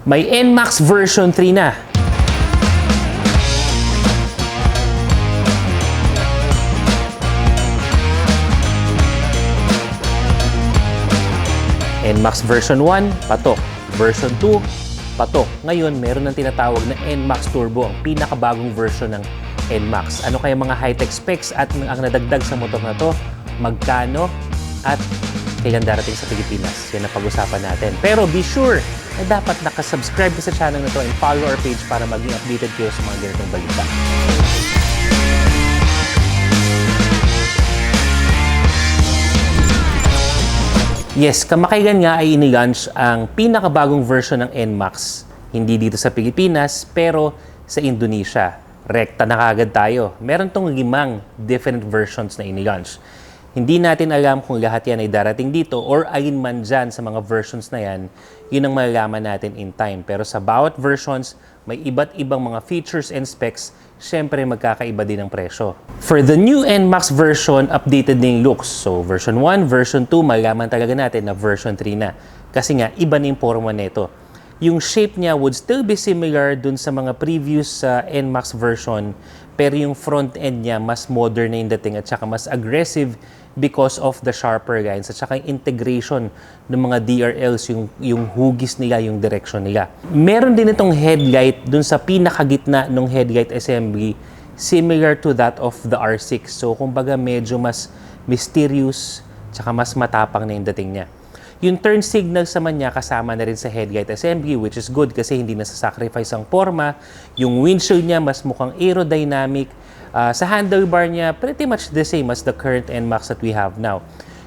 May NMAX version 3 na. NMAX version 1, patok. Version 2, patok. Ngayon, meron ng tinatawag na NMAX Turbo, ang pinakabagong version ng NMAX. Ano kaya mga high-tech specs at ang nadagdag sa motor na to? Magkano? At kailan darating sa Pilipinas? Yan ang pag-usapan natin. Pero be sure na dapat nakasubscribe ka sa channel na to and follow our page para maging updated kayo sa mga ganitong balita. Yes, kamakailan nga ay ini-launch ang pinakabagong version ng NMAX. Hindi dito sa Pilipinas, pero sa Indonesia. Rekta na kagad tayo. Meron tong 5 different versions na ini-launch. Hindi natin alam kung lahat yan ay darating dito or alin man dyan sa mga versions na yan, yun ang malalaman natin in time. Pero sa bawat versions, may iba't ibang mga features and specs, syempre magkakaiba din ang presyo. For the new NMAX version, updated na yung looks. So version 1, version 2, malalaman talaga natin na version 3 na. Kasi nga, iba na yung forma nito. Yung shape niya would still be similar dun sa mga previous NMAX version, pero yung front end niya mas modern na yung dating at saka mas aggressive because of the sharper lines at saka yung integration ng mga DRLs, yung hugis nila, yung direction nila. Meron din itong headlight dun sa pinakagitna ng headlight assembly, similar to that of the R6. So kumbaga medyo mas mysterious tsaka mas matapang na yung dating niya. Yung turn signals naman niya kasama na rin sa headlight assembly, which is good kasi hindi nasa-sacrifice ang forma. Yung windshield niya mas mukhang aerodynamic. Sa handlebar niya, pretty much the same as the current NMAX that we have now.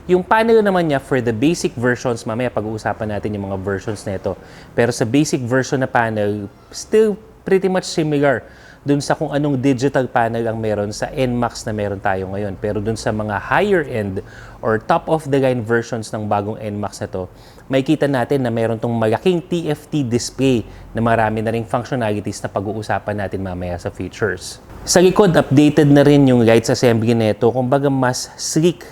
Yung panel naman niya for the basic versions, mamaya pag-uusapan natin yung mga versions na ito. Pero sa basic version na panel, still pretty much similar dun sa kung anong digital panel ang meron sa NMAX na meron tayo ngayon. Pero dun sa mga higher end or top of the line versions ng bagong NMAX na to, makikita natin na meron tong malaking TFT display na marami na ring functionalities na pag-uusapan natin mamaya sa features. Sa likod, updated na rin yung lights assembly nito. Kumbaga mas sleek,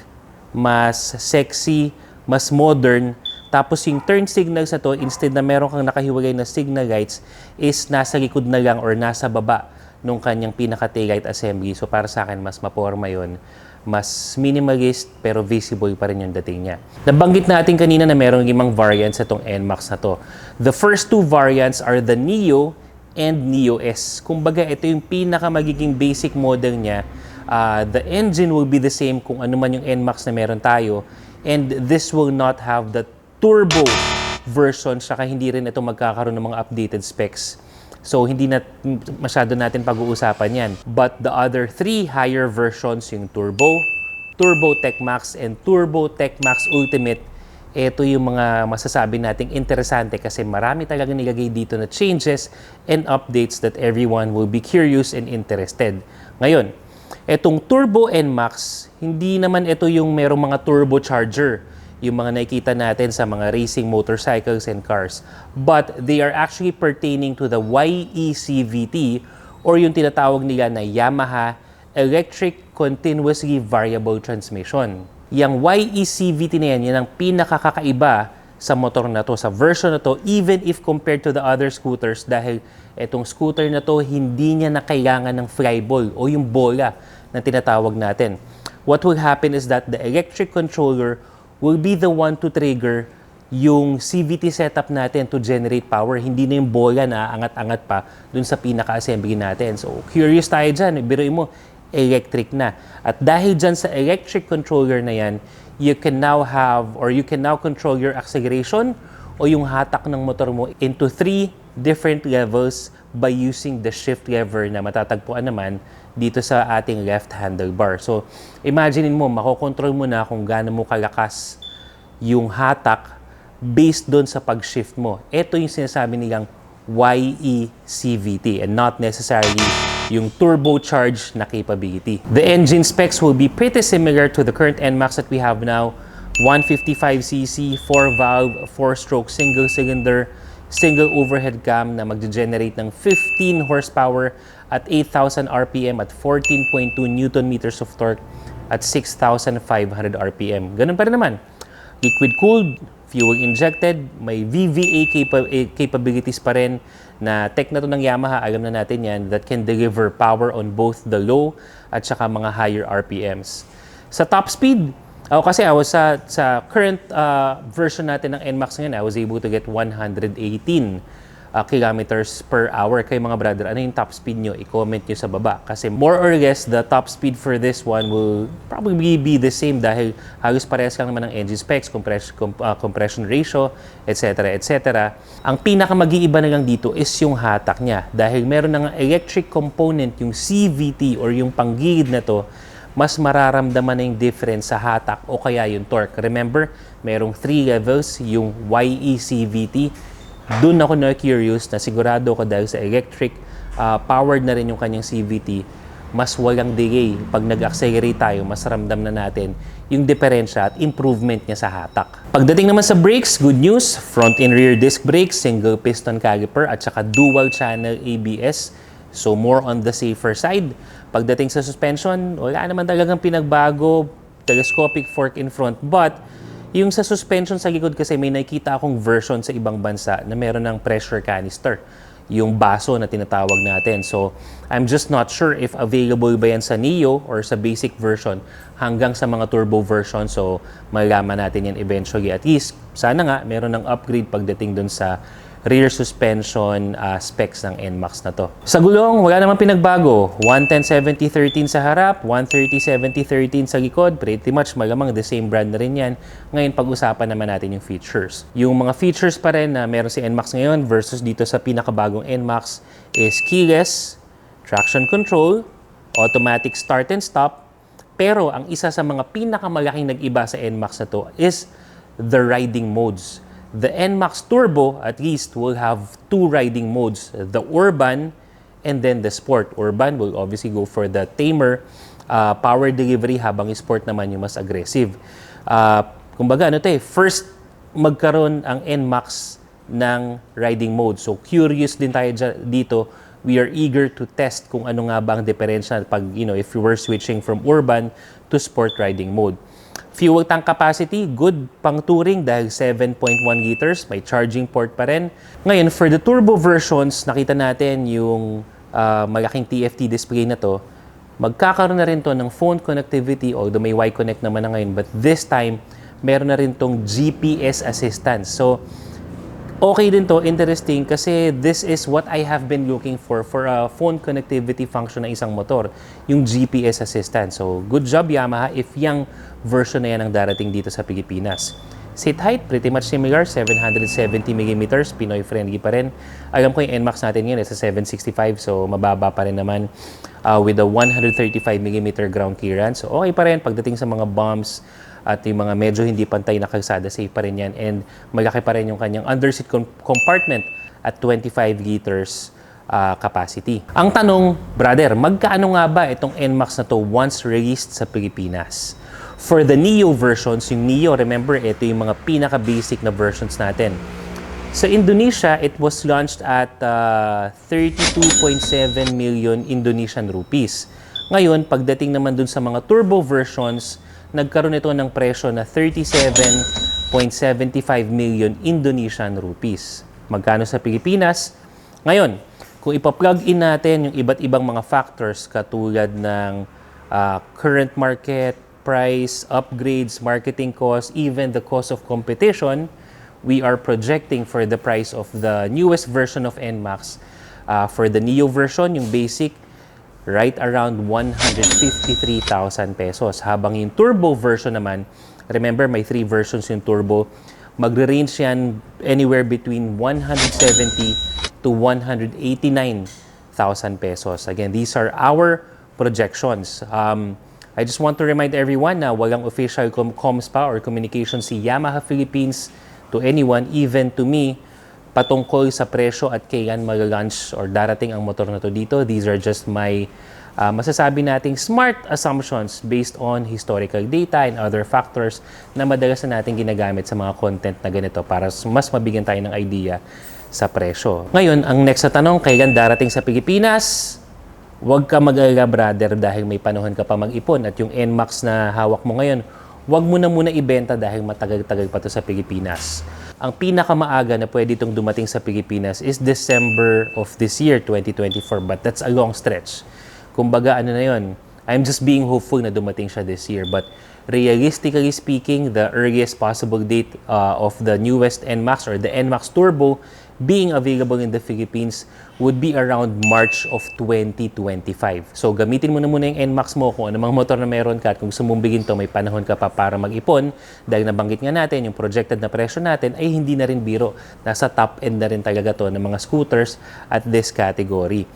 mas sexy, mas modern. Tapos yung turn signals na to, instead na meron kang nakahiwalay na signal lights, is nasa likod na lang or nasa baba nung kanyang pinaka-taillight assembly. So para sa akin, mas maporma yun. Mas minimalist pero visible pa rin yung dating niya. Nabanggit natin kanina na merong 5 variants itong NMAX na to. The first 2 variants are the Neo and Neo S. Kumbaga, ito yung pinaka magiging basic model niya. The engine will be the same kung ano man yung NMAX na meron tayo. And this will not have the turbo version, saka hindi rin ito magkakaroon ng mga updated specs. So, hindi na masyado natin pag-uusapan yan. But the other 3 higher versions, yung Turbo, Turbo Tech Max, and Turbo Tech Max Ultimate, ito yung mga masasabi nating interesante kasi marami talagang nilagay dito na changes and updates that everyone will be curious and interested. Ngayon, etong Turbo NMAX, hindi naman ito yung merong mga turbocharger, yung mga nakikita natin sa mga racing motorcycles and cars. But they are actually pertaining to the YECVT or yung tinatawag nila na Yamaha Electric Continuously Variable Transmission. Yung YECVT na yan ang pinakakakaiba sa motor na to, sa version na to, even if compared to the other scooters dahil itong scooter na to hindi niya na kailangan ng flyball o yung bola na tinatawag natin. What will happen is that the electric controller will be the one to trigger yung CVT setup natin to generate power. Hindi na yung bola na aangat-angat pa dun sa pinaka-assembly natin. So, curious tayo dyan. Biruin mo, electric na. At dahil dyan sa electric controller na yan, you can now have or you can now control your acceleration o yung hatak ng motor mo into 3 different levels by using the shift lever na matatagpuan naman dito sa ating left handlebar. So, imagine mo, makokontrol mo na kung gaano mo kalakas yung hatak based doon sa pag-shift mo. Ito yung sinasabi nilang YECVT and not necessarily yung turbocharged na capability. The engine specs will be pretty similar to the current NMAX that we have now. 155cc, 4-valve, 4-stroke single-cylinder, single overhead cam na magge-generate ng 15 horsepower at 8,000 RPM at 14.2 Newton meters of torque at 6,500 RPM. Ganun pa rin naman. Liquid-cooled, fuel injected, may VVA capabilities pa rin na tech na to ng Yamaha, alam na natin yan, that can deliver power on both the low at saka mga higher RPMs. Sa top speed, kasi I was sa current version natin ng NMAX ngayon, I was able to get 118 kilometers per hour. Kayo mga brother, ano yung top speed nyo? I-comment nyo sa baba. Kasi more or less, the top speed for this one will probably be the same dahil halos parehas lang naman ng engine specs, compression ratio, etc. etc. Ang pinaka-mag-iiba na lang dito is yung hatak niya. Dahil meron ng electric component, yung CVT or yung panggilid na to, mas mararamdaman na yung difference sa hatak o kaya yung torque. Remember, merong 3 levels, yung YECVT. Doon ako na-curious na sigurado ko dahil sa electric, powered na rin yung kanyang CVT, mas walang delay. Pag nag-accelerate tayo, mas ramdam na natin yung diferensya at improvement niya sa hatak. Pagdating naman sa brakes, good news, front and rear disc brakes, single piston caliper at saka dual channel ABS. So more on the safer side. Pagdating sa suspension, wala naman talagang pinagbago, telescopic fork in front, but yung sa suspension sa likod kasi may nakikita akong version sa ibang bansa na meron ng pressure canister, yung baso na tinatawag natin. So, I'm just not sure if available ba yan sa Neo or sa basic version hanggang sa mga turbo version. So, malalaman natin yan eventually. At least, sana nga, meron ng upgrade pagdating dun sa rear suspension specs ng NMAX na to. Sa gulong, wala namang pinagbago. 110/70/13 sa harap, 130/70/13 sa likod. Pretty much malamang the same brand na rin yan. Ngayon, pag-usapan naman natin yung features. Yung mga features pa rin na meron si NMAX ngayon versus dito sa pinakabagong NMAX is keyless, traction control, automatic start and stop. Pero ang isa sa mga pinakamalaking nag-iba sa NMAX na to is the riding modes. The NMAX Turbo, at least, will have 2 riding modes, the Urban and then the Sport. Urban will obviously go for the tamer power delivery habang Sport naman yung mas aggressive. Kumbaga, first magkaroon ang NMAX ng riding mode. So, curious din tayo dito. We are eager to test kung ano nga ba ang diferensya pag, if you were switching from Urban to Sport riding mode. Fuel tank capacity, good pang touring dahil 7.1 liters, may charging port pa rin. Ngayon, for the turbo versions, nakita natin yung malaking TFT display na to. Magkakaroon na rin to ng phone connectivity, although may Y-Connect naman na ngayon. But this time, meron na rin tong GPS assistance. So, okay din to, interesting, kasi this is what I have been looking for a phone connectivity function ng isang motor, yung GPS assistance. So, good job Yamaha if yung version na yan ang darating dito sa Pilipinas. Seat height, pretty much similar, 770mm, Pinoy-friendly pa rin. Alam ko yung NMAX natin ngayon, sa 765, so mababa pa rin naman with a 135mm ground clearance. So, okay pa rin pagdating sa mga bumps, at yung mga medyo hindi pantay na kalsada, safe pa rin yan. And malaki pa rin yung kanyang underseat compartment at 25 liters capacity. Ang tanong, brother, magkaano nga ba itong NMAX na to once released sa Pilipinas? For the Neo versions, yung Neo, remember, ito yung mga pinaka-basic na versions natin. Sa Indonesia, it was launched at 32.7 million Indonesian rupees. Ngayon, pagdating naman dun sa mga turbo versions, nagkaroon ito ng presyo na 37.75 million Indonesian rupees. Magkano sa Pilipinas? Ngayon, kung ipa-plug in natin yung iba't ibang mga factors katulad ng current market, price, upgrades, marketing cost, even the cost of competition, we are projecting for the price of the newest version of NMAX. For the Neo version, yung basic, right around 153,000 pesos. Habang yung turbo version naman, remember may 3 versions yung turbo, magre-range yan anywhere between 170 to 189,000 pesos. Again, these are our projections. I just want to remind everyone na walang official comms pa or communication si Yamaha Philippines to anyone, even to me, patungkol sa presyo at kailan mag-launch or darating ang motor na to dito. These are just my masasabi nating smart assumptions based on historical data and other factors na madalas na natin ginagamit sa mga content na ganito para mas mabigyan tayo ng idea sa presyo. Ngayon, ang next na tanong, kailan darating sa Pilipinas? Huwag ka mag-alala, brother, dahil may panahon ka pa mag-ipon at yung NMAX na hawak mo ngayon, wag mo na muna ibenta dahil matagal-tagal pa to sa Pilipinas. Ang pinakamaaga na pwede itong dumating sa Pilipinas is December of this year, 2024. But that's a long stretch. Kumbaga, ano na yun, I'm just being hopeful na dumating siya this year. But realistically speaking, the earliest possible date of the newest NMAX or the NMAX Turbo being available in the Philippines would be around March of 2025. So, gamitin mo na muna yung NMAX mo kung anumang motor na meron ka at kung sumumbigin to, may panahon ka pa para mag-ipon. Dahil nabanggit nga natin, yung projected na presyo natin ay hindi na rin biro. Nasa top end na rin talaga to ng mga scooters at this category.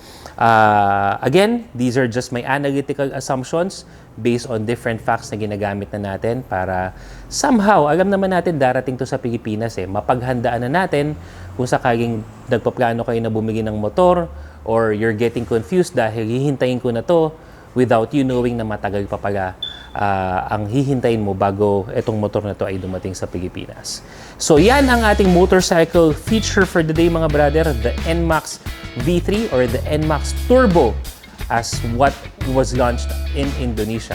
Again, these are just my analytical assumptions based on different facts na ginagamit na natin para somehow, alam naman natin darating to sa Pilipinas mapaghandaan na natin kung sakaling nagpaplano kayo na bumili ng motor or you're getting confused dahil hihintayin ko na to without you knowing na matagal pa pala ang hihintayin mo bago itong motor na to ay dumating sa Pilipinas. So yan ang ating motorcycle feature for the day mga brother, the NMAX V3 or the NMAX Turbo as what was launched in Indonesia.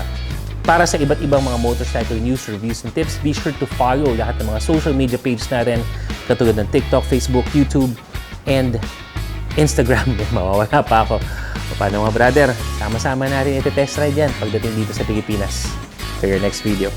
Para sa iba't ibang mga motorcycle news, reviews, and tips, be sure to follow lahat ng mga social media page natin katulad ng TikTok, Facebook, YouTube, and Instagram. Mawawala pa ako. Paano mga brother? Sama-sama natin iti-test ride yan pagdating dito sa Pilipinas. For your next video.